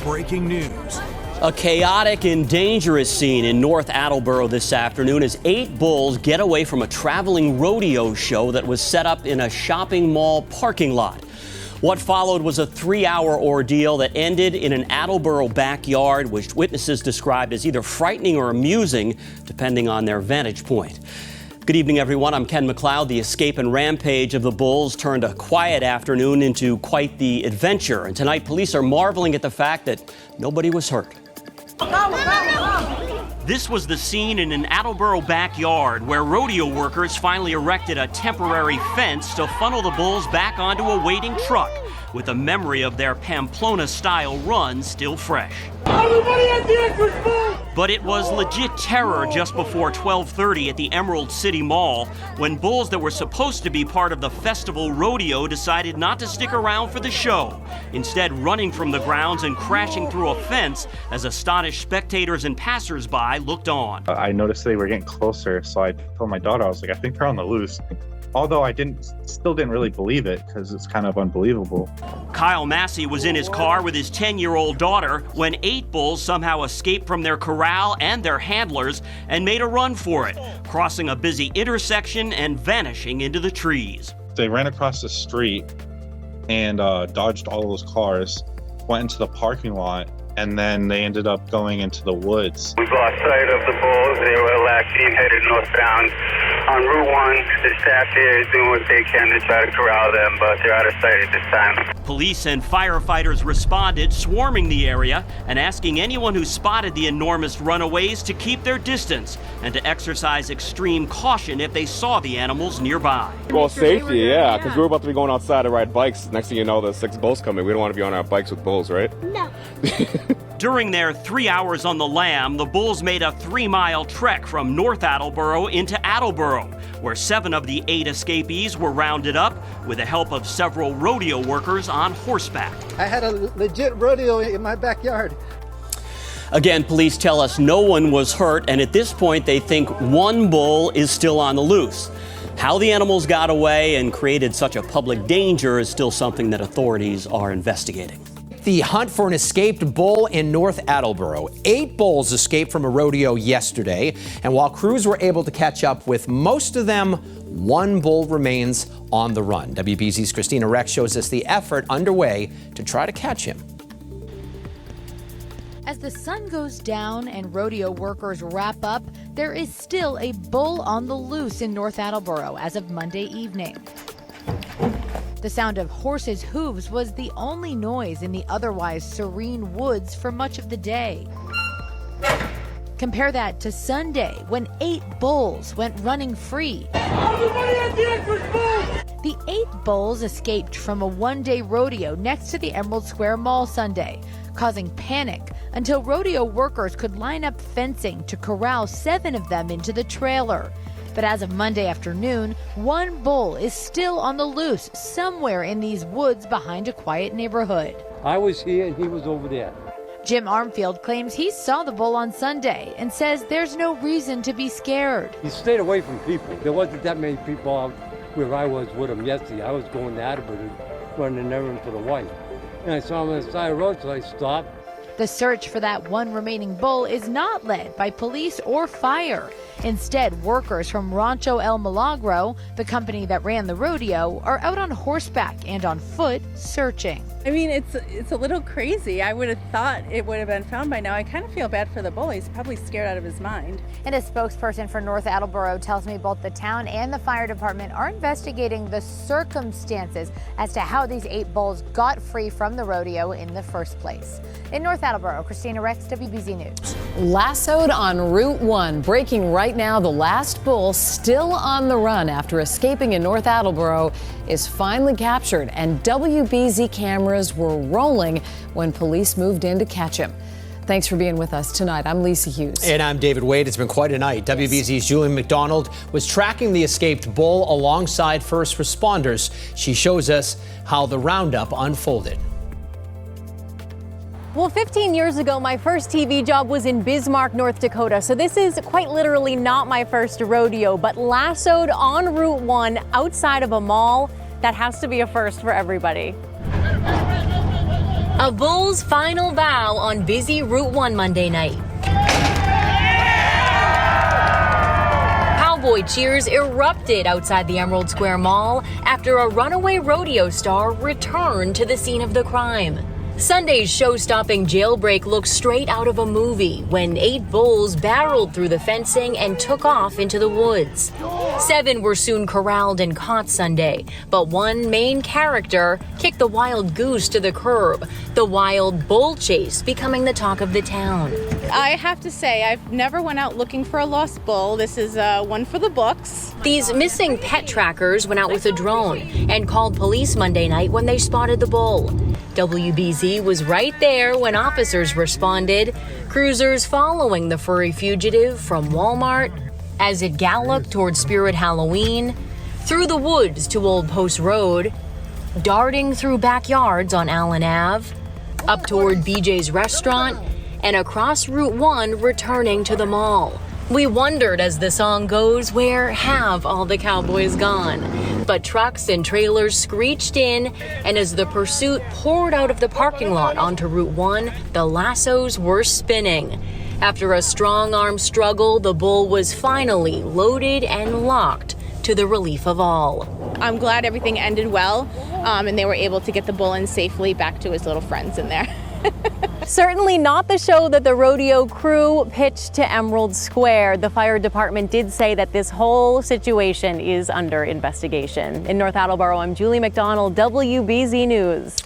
breaking news. A chaotic and dangerous scene in North Attleboro this afternoon as 8 bulls get away from a traveling rodeo show that was set up in a shopping mall parking lot. What followed was a 3-hour ordeal that ended in an Attleboro backyard, which witnesses described as either frightening or amusing, depending on their vantage point. Good evening, everyone. I'm Ken McLeod. The escape and rampage of the bulls turned a quiet afternoon into quite the adventure. And tonight, police are marveling at the fact that nobody was hurt. This was the scene in an Attleboro backyard where rodeo workers finally erected a temporary fence to funnel the bulls back onto a waiting truck, with the memory of their Pamplona-style run still fresh. But it was legit terror just before 12:30 at the Emerald City Mall when bulls that were supposed to be part of the festival rodeo decided not to stick around for the show, instead running from the grounds and crashing through a fence as astonished spectators and passersby looked on. I noticed they were getting closer, so I told my daughter, I was like, I think they're on the loose. Although I still didn't really believe it because it's kind of unbelievable. Kyle Massey was in his car with his 10-year-old daughter when 8 bulls somehow escaped from their corral and their handlers and made a run for it, crossing a busy intersection and vanishing into the trees. They ran across the street and dodged all those cars, went into the parking lot, and then they ended up going into the woods. We've lost sight of the bulls. They were lacking, headed northbound. On Route 1, the staff here is doing what they can to try to corral them, but they're out of sight at this time. Police and firefighters responded, swarming the area and asking anyone who spotted the enormous runaways to keep their distance and to exercise extreme caution if they saw the animals nearby. Well, safety, yeah, because we're about to be going outside to ride bikes. Next thing you know, the 6 bulls coming. We don't want to be on our bikes with bulls, right? No. During their 3 hours on the lam, the bulls made a 3-mile trek from North Attleboro into Attleboro, where 7 of the 8 escapees were rounded up with the help of several rodeo workers on horseback. I had a legit rodeo in my backyard. Again, police tell us no one was hurt, and at this point they think 1 bull is still on the loose. How the animals got away and created such a public danger is still something that authorities are investigating. The hunt for an escaped bull in North Attleboro. 8 bulls escaped from a rodeo yesterday, and while crews were able to catch up with most of them, 1 bull remains on the run. WBZ's Christina Rex shows us the effort underway to try to catch him. As the sun goes down and rodeo workers wrap up, there is still a bull on the loose in North Attleboro as of Monday evening. The sound of horses' hooves was the only noise in the otherwise serene woods for much of the day. Compare that to Sunday, when 8 bulls went running free. The 8 bulls escaped from a one-day rodeo next to the Emerald Square Mall Sunday, causing panic until rodeo workers could line up fencing to corral 7 of them into the trailer. But as of Monday afternoon, 1 bull is still on the loose somewhere in these woods behind a quiet neighborhood. I was here and he was over there. Jim Armfield claims he saw the bull on Sunday and says there's no reason to be scared. He stayed away from people. There wasn't that many people out where I was with him yesterday. I was going to Attleboro running an errand for the wife. And I saw him on the side of the road, so I stopped. The search for that 1 remaining bull is not led by police or fire. Instead, workers from Rancho El Milagro, the company that ran the rodeo, are out on horseback and on foot searching. I mean, it's a little crazy. I would have thought it would have been found by now. I kind of feel bad for the bull. He's probably scared out of his mind. And a spokesperson for North Attleboro tells me both the town and the fire department are investigating the circumstances as to how these 8 bulls got free from the rodeo in the first place. In North Attleboro, Christina Rex, WBZ News. Lassoed on Route 1. Breaking right now, the last bull, still on the run after escaping in North Attleboro, is finally captured, and WBZ cameras were rolling when police moved in to catch him. Thanks for being with us tonight. I'm Lisa Hughes. And I'm David Wade. It's been quite a night. Yes. WBZ's Julian McDonald was tracking the escaped bull alongside first responders. She shows us how the roundup unfolded. Well, 15 years ago, my first TV job was in Bismarck, North Dakota. So this is quite literally not my first rodeo, but lassoed on Route 1 outside of a mall, that has to be a first for everybody. A bull's final bow on busy Route 1 Monday night. Cowboy cheers erupted outside the Emerald Square Mall after a runaway rodeo star returned to the scene of the crime. Sunday's show-stopping jailbreak looked straight out of a movie when 8 bulls barreled through the fencing and took off into the woods. 7 were soon corralled and caught Sunday, but one main character kicked the wild goose to the curb, the wild bull chase becoming the talk of the town. I have to say, I've never went out looking for a lost bull. This is one for the books. These missing pet trackers went out with a drone and called police Monday night when they spotted the bull. WBZ was right there when officers responded, cruisers following the furry fugitive from Walmart as it galloped toward Spirit Halloween, through the woods to Old Post Road, darting through backyards on Allen Ave, up toward BJ's restaurant, and across Route 1 returning to the mall. We wondered, as the song goes, where have all the cowboys gone? But trucks and trailers screeched in, and as the pursuit poured out of the parking lot onto Route 1, the lassos were spinning. After a strong-arm struggle, the bull was finally loaded and locked, to the relief of all. I'm glad everything ended well, and they were able to get the bull in safely back to his little friends in there. Certainly not the show that the rodeo crew pitched to Emerald Square. The fire department did say that this whole situation is under investigation. In North Attleboro, I'm Julie McDonald, WBZ News.